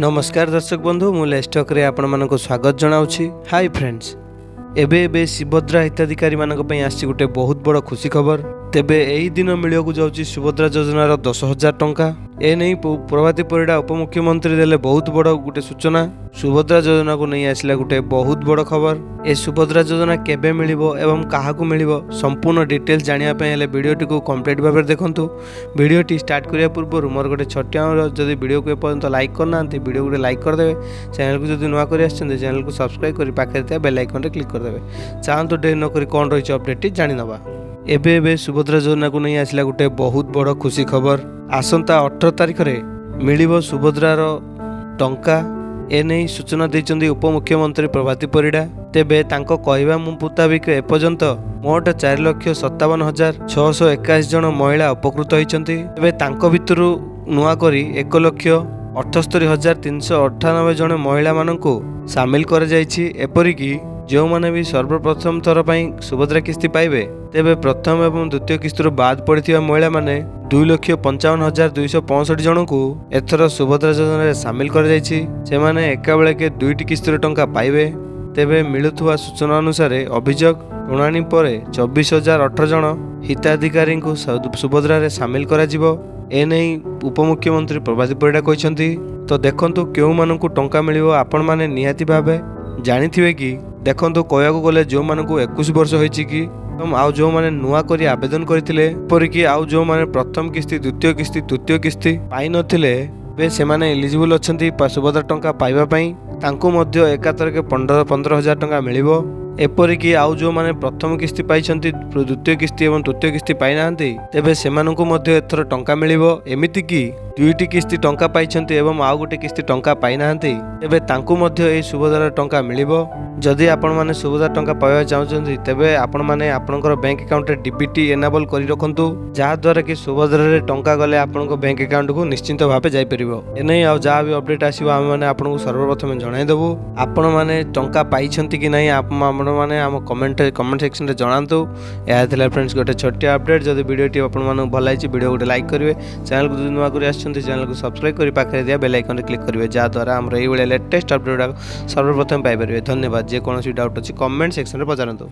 नमस्कार दर्शक बंधु मु लेस्टक रे आपण मानको स्वागत जनाउछि। हाय फ्रेंड्स, एबे सुभद्रा हिताधिकारी मानक पई आछि गुटे बहुत बड़ खुशी खबर। तेबे एही दिन मिलियकु जाउछि सुभद्रा योजनार 10,000 टंका। ए नहीं प्रभाती परिडा उपमुख्यमंत्री देले बहुत बड़ गुटे सूचना। सुभद्रा योजना को नहीं आसला गुटे बहुत बड़ खबर। ए सुभद्रा योजना केबे मिलिबो एवं काहाकू मिलिबो संपूर्ण डिटेल्स जानिया पे हेले वीडियोटी को कंप्लीट भाबे देखंतु। वीडियोटी स्टार्ट करिया पूर्व मोर गोटे छोटिया जदि वीडियो को एपर्यंत लाइक करना वीडियो गोटे लाइक कर देबे। चैनल को जदि नुआ करि आछन चैनल को सब्सक्राइब करि पाखे ते बेल आइकन रे क्लिक कर देबे। चाहंतु डेर न करि कोन रहिछ अपडेट जानि नबा। एबे सुभद्रा योजना को नहीं आसला गुटे बहुत बड़ खुशी खबर। आसंता 18 तारिख रे मिलिबो सुभद्रार टंका। ए नहीं सूचना दैचंदी उपमुख्यमंत्री प्रभाती परिडा। तेबे तांको कहवा मुताबिक एपर्यंत मोट 4,57,621 जन महिला उपकृत होइचंती। तेबे तांको भितरु नुआ करी 1,78,398 जन महिला माननकु शामिल कर जाइछि। एपरिकी जो माने भी सर्वप्रथम थर पई सुभद्रा किस्ती पाइबे तेबे प्रथम एवं द्वितीय किस्ती बाद पड़िथिबा महिला माने 2,55,265 जन को एथर सुभद्रा योजना रे शामिल कर जाइछि। से माने एका बेले के दुईटी किस्ती टंका पाइबे। तेबे मिलुथुवा सूचना अनुसार अभियोग शुणाणी पर 24,018 जन हिताधिकारी को सुभद्रा रे शामिल करा जिवो। ए नहीं उपमुख्यमंत्री प्रभाती परिडा कहछंती। तो देखंतु केउ मानकु टंका मिलिबो आपण माने निहाती भाबे जानिथिबे कि देखंतु कहयाको गले जो मानकु 21 वर्ष होइछि कि आउ जो माने नुआ करी आवेदन करथिले परिकी आउ जो माने प्रथम किस्ती द्वितीय किस्ती तृतीय किस्ती पाइ नथिले बे से माने एलिजिबल अछंती सुभद्रा टंका पाइबा पई। तांको मध्य एकातर के 15,000 टंका मिलिबो। एपरिकी आउ जो माने प्रथम किस्ती पाइछंती द्वितीय किस्ती एवं तृतीय किस्ती पाइ नाहंती तेबे सेमानकु मध्य एथर टंका मिलिबो। एमिति कि दुईटी किस्ती टंका पाइछंती एवं आउ गोटे किस्ती टंका पाइ नाहंती तेबे तांको मध्य ए सुभद्रा टंका मिलिबो। जदि आपण माने सुभद्रा टंका पाइबा चाहुचंती तेबे आपण माने आपनकर बैंक अकाउंट रे डीबीटी एनेबल करि रखंतु, जहा द्वारा कि सुभद्रा रे टंका गले आपनको बैंक अकाउंट को निश्चिंत भाबे जाई परिबो। एनै आ जहा भी अपडेट आसीबो हम माने आपनको सर्वप्रथम जणाई देबो। आपण माने टंका पाइछंती कि नै आपण माने हम कमेंट सेक्शन रे जणांतु। या थिला फ्रेंड्स गोटे छोटिया अपडेट। जदि वीडियोटी आपण माने भल लाइछि वीडियो गोटे लाइक करिवे। चैनल को नुआ करि आछंती चैनल को सब्सक्राइब करि पाखरे दिया बेल आइकन रे क्लिक करिवे, जहा द्वारा हमर एई बेले लेटेस्ट अपडेट सर्वप्रथम पाइ परिवे। धन्यवाद। जे कोनोसी डाउट अछि कमेंट सेक्शन रे पचारंतु।